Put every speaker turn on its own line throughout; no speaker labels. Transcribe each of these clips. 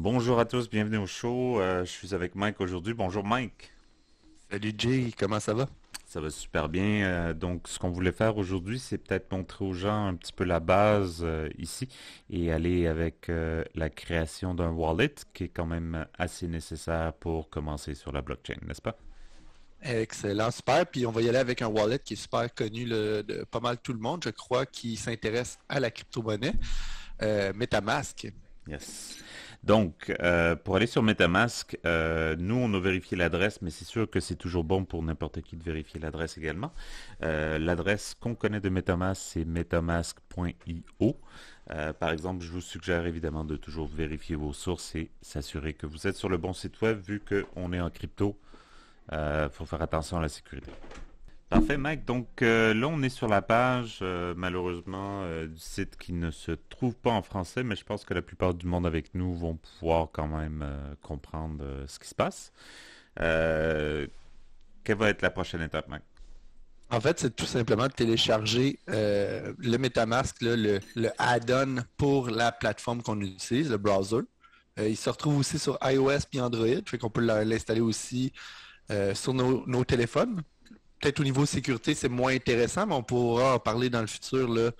Bonjour à tous, bienvenue au show. Je suis avec Mike aujourd'hui. Bonjour Mike.
Salut Jay, comment ça va?
Ça va super bien. Donc, ce qu'on voulait faire aujourd'hui, c'est peut-être montrer aux gens un petit peu la base ici et aller avec la création d'un wallet qui est quand même assez nécessaire pour commencer sur la blockchain, n'est-ce pas?
Excellent, super. Puis on va y aller avec un wallet qui est super connu de pas mal tout le monde, je crois, qui s'intéresse à la crypto-monnaie, MetaMask.
Yes. Donc, pour aller sur MetaMask, nous, on a vérifié l'adresse, mais c'est sûr que c'est toujours bon pour n'importe qui de vérifier l'adresse également. L'adresse qu'on connaît de MetaMask, c'est metamask.io. Par exemple, je vous suggère évidemment de toujours vérifier vos sources et s'assurer que vous êtes sur le bon site web, vu qu'on est en crypto. Faut faire attention à la sécurité. Parfait, Mike. Donc là, on est sur la page, malheureusement, du site qui ne se trouve pas en français, mais je pense que la plupart du monde avec nous vont pouvoir quand même comprendre ce qui se passe. Euh, Quelle va être la prochaine étape, Mike?
En fait, c'est tout simplement de télécharger le MetaMask, là, le add-on pour la plateforme qu'on utilise, le browser. Il se retrouve aussi sur iOS puis Android, fait qu'on peut l'installer aussi sur nos téléphones. Peut-être au niveau sécurité, c'est moins intéressant, mais on pourra en parler dans le futur, là,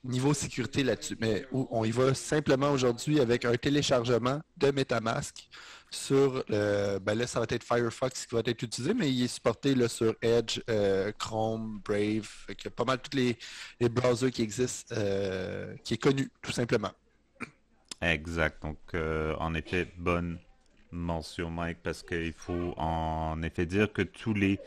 niveau sécurité là-dessus. Mais on y va simplement aujourd'hui avec un téléchargement de MetaMask sur, ben là, ça va être Firefox qui va être utilisé, mais il est supporté là, sur Edge, Chrome, Brave, fait qu'il y a pas mal tous les browsers qui existent, qui est connu, tout simplement.
Exact. Donc, en effet, bonne mention, Mike, parce qu'il faut en effet dire que tous les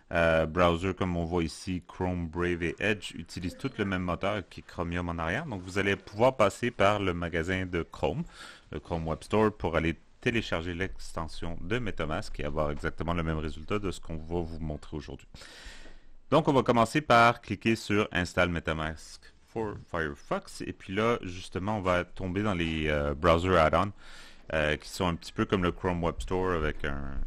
browsers, comme on voit ici, Chrome, Brave et Edge, utilisent tous le même moteur qui est Chromium en arrière. Donc, vous allez pouvoir passer par le magasin de Chrome, le Chrome Web Store, pour aller télécharger l'extension de MetaMask et avoir exactement le même résultat de ce qu'on va vous montrer aujourd'hui. Donc, on va commencer par cliquer sur Install MetaMask for Firefox. Et puis là, justement, on va tomber dans les browser add-ons qui sont un petit peu comme le Chrome Web Store avec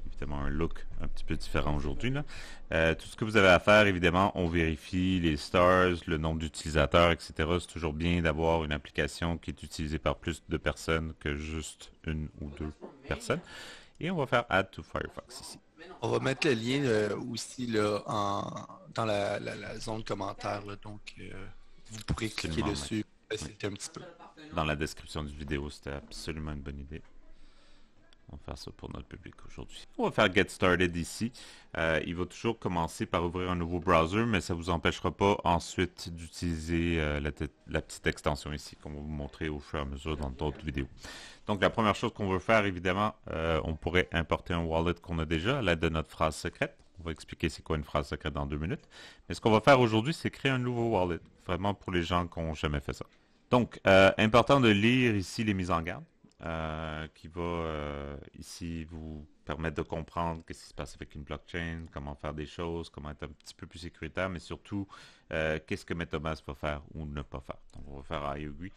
évidemment un look un petit peu différent aujourd'hui. Tout ce que vous avez à faire, évidemment, on vérifie les stars, le nombre d'utilisateurs, etc. C'est toujours bien d'avoir une application qui est utilisée par plus de personnes que juste une ou deux personnes. Et on va faire Add to Firefox ici.
On va mettre le lien aussi là, dans la zone commentaire, là, donc vous pourrez cliquer
Absolument, Mike.
dessus,
Oui.
c'est un petit peu.
Dans la description du vidéo, c'était absolument une bonne idée. On va faire ça pour notre public aujourd'hui. On va faire Get Started ici. Il va toujours commencer par ouvrir un nouveau browser, mais ça ne vous empêchera pas ensuite d'utiliser la petite extension ici qu'on va vous montrer au fur et à mesure dans d'autres vidéos. Donc la première chose qu'on veut faire, évidemment, on pourrait importer un wallet qu'on a déjà à l'aide de notre phrase secrète. On va expliquer c'est quoi une phrase secrète dans 2 minutes. Mais ce qu'on va faire aujourd'hui, c'est créer un nouveau wallet, vraiment pour les gens qui n'ont jamais fait ça. Donc, important de lire ici les mises en garde qui va ici vous permettre de comprendre ce qui se passe avec une blockchain, comment faire des choses, comment être un petit peu plus sécuritaire, mais surtout qu'est-ce que MetaMask va faire ou ne pas faire. Donc, on va faire I agree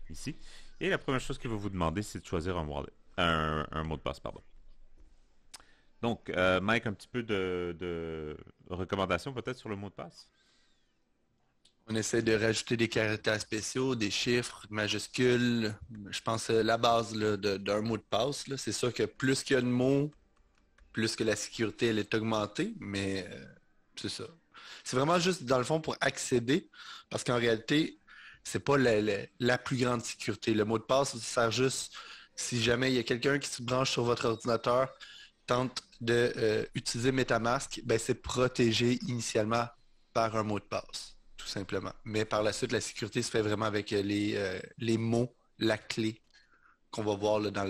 ici. Et la première chose qu'il va vous demander, c'est de choisir un wallet, un mot de passe, pardon. Donc, Mike, un petit peu de recommandations peut-être sur le mot de passe?
On essaie de rajouter des caractères spéciaux, des chiffres, majuscules. Je pense la base là, d'un mot de passe. Là. C'est sûr que plus qu'il y a de mots, plus que la sécurité elle est augmentée, mais c'est ça. C'est vraiment juste dans le fond pour accéder, parce qu'en réalité, c'est pas la plus grande sécurité. Le mot de passe, ça sert juste si jamais il y a quelqu'un qui se branche sur votre ordinateur, tente de utiliser MetaMask, ben c'est protégé initialement par un mot de passe, tout simplement. Mais par la suite, la sécurité se fait vraiment avec les mots, la clé qu'on va voir là, dans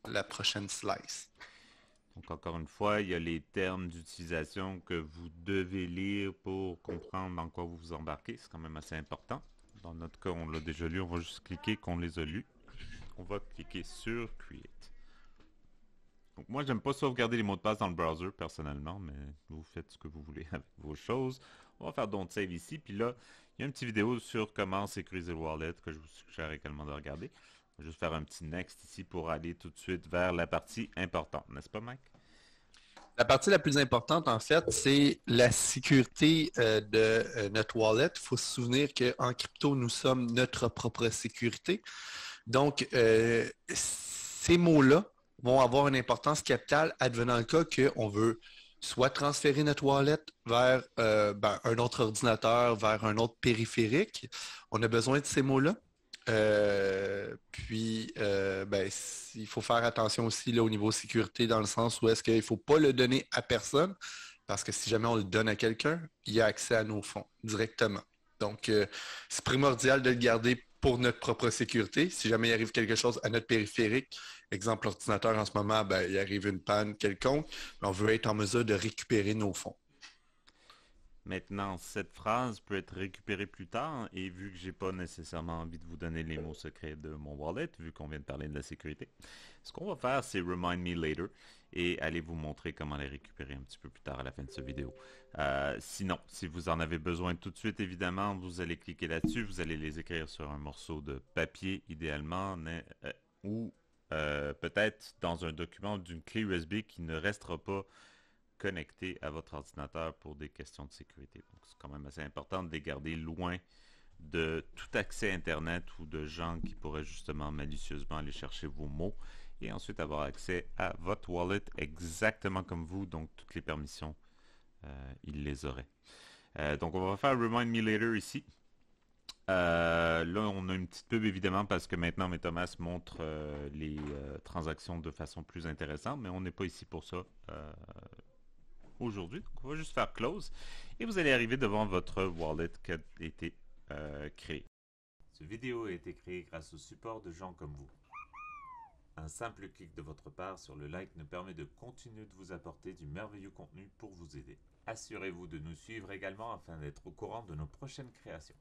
la prochaine slice.
Donc, encore une fois, il y a les termes d'utilisation que vous devez lire pour comprendre dans quoi vous vous embarquez. C'est quand même assez important. Dans notre cas, on l'a déjà lu. On va juste cliquer qu'on les a lus. On va cliquer sur Create. Donc, moi, j'aime pas sauvegarder les mots de passe dans le browser personnellement, mais vous faites ce que vous voulez avec vos choses. On va faire Don't Save ici. Puis là, il y a une petite vidéo sur comment sécuriser le wallet que je vous suggère également de regarder. On va juste faire un petit Next ici pour aller tout de suite vers la partie importante, n'est-ce pas, Mike?
La partie la plus importante, en fait, c'est la sécurité de notre wallet. Il faut se souvenir qu'en crypto, nous sommes notre propre sécurité. Donc, ces mots-là vont avoir une importance capitale advenant le cas qu'on veut soit transférer notre wallet vers un autre ordinateur, vers un autre périphérique. On a besoin de ces mots-là. Il faut faire attention aussi là, au niveau sécurité dans le sens où est-ce qu'il ne faut pas le donner à personne parce que si jamais on le donne à quelqu'un, il a accès à nos fonds directement. Donc, c'est primordial de le garder pour notre propre sécurité. Si jamais il arrive quelque chose à notre périphérique, exemple, l'ordinateur en ce moment, il arrive une panne quelconque, on veut être en mesure de récupérer nos fonds.
Maintenant, cette phrase peut être récupérée plus tard, et vu que j'ai pas nécessairement envie de vous donner les mots secrets de mon wallet, vu qu'on vient de parler de la sécurité, ce qu'on va faire, c'est Remind Me Later, et aller vous montrer comment les récupérer un petit peu plus tard à la fin de cette vidéo. Sinon, si vous en avez besoin tout de suite, évidemment, vous allez cliquer là-dessus, vous allez les écrire sur un morceau de papier, idéalement, ou peut-être dans un document d'une clé USB qui ne restera pas connecté à votre ordinateur pour des questions de sécurité. Donc, c'est quand même assez important de les garder loin de tout accès Internet ou de gens qui pourraient justement malicieusement aller chercher vos mots et ensuite avoir accès à votre wallet exactement comme vous. Donc, toutes les permissions, ils les auraient. Donc, on va faire Remind Me Later ici. Là, on a une petite pub évidemment parce que maintenant MetaMask montre les transactions de façon plus intéressante, mais on n'est pas ici pour ça aujourd'hui. Donc, on va juste faire close et vous allez arriver devant votre wallet qui a été créé. Cette vidéo a été créée grâce au support de gens comme vous. Un simple clic de votre part sur le like nous permet de continuer de vous apporter du merveilleux contenu pour vous aider. Assurez-vous de nous suivre également afin d'être au courant de nos prochaines créations.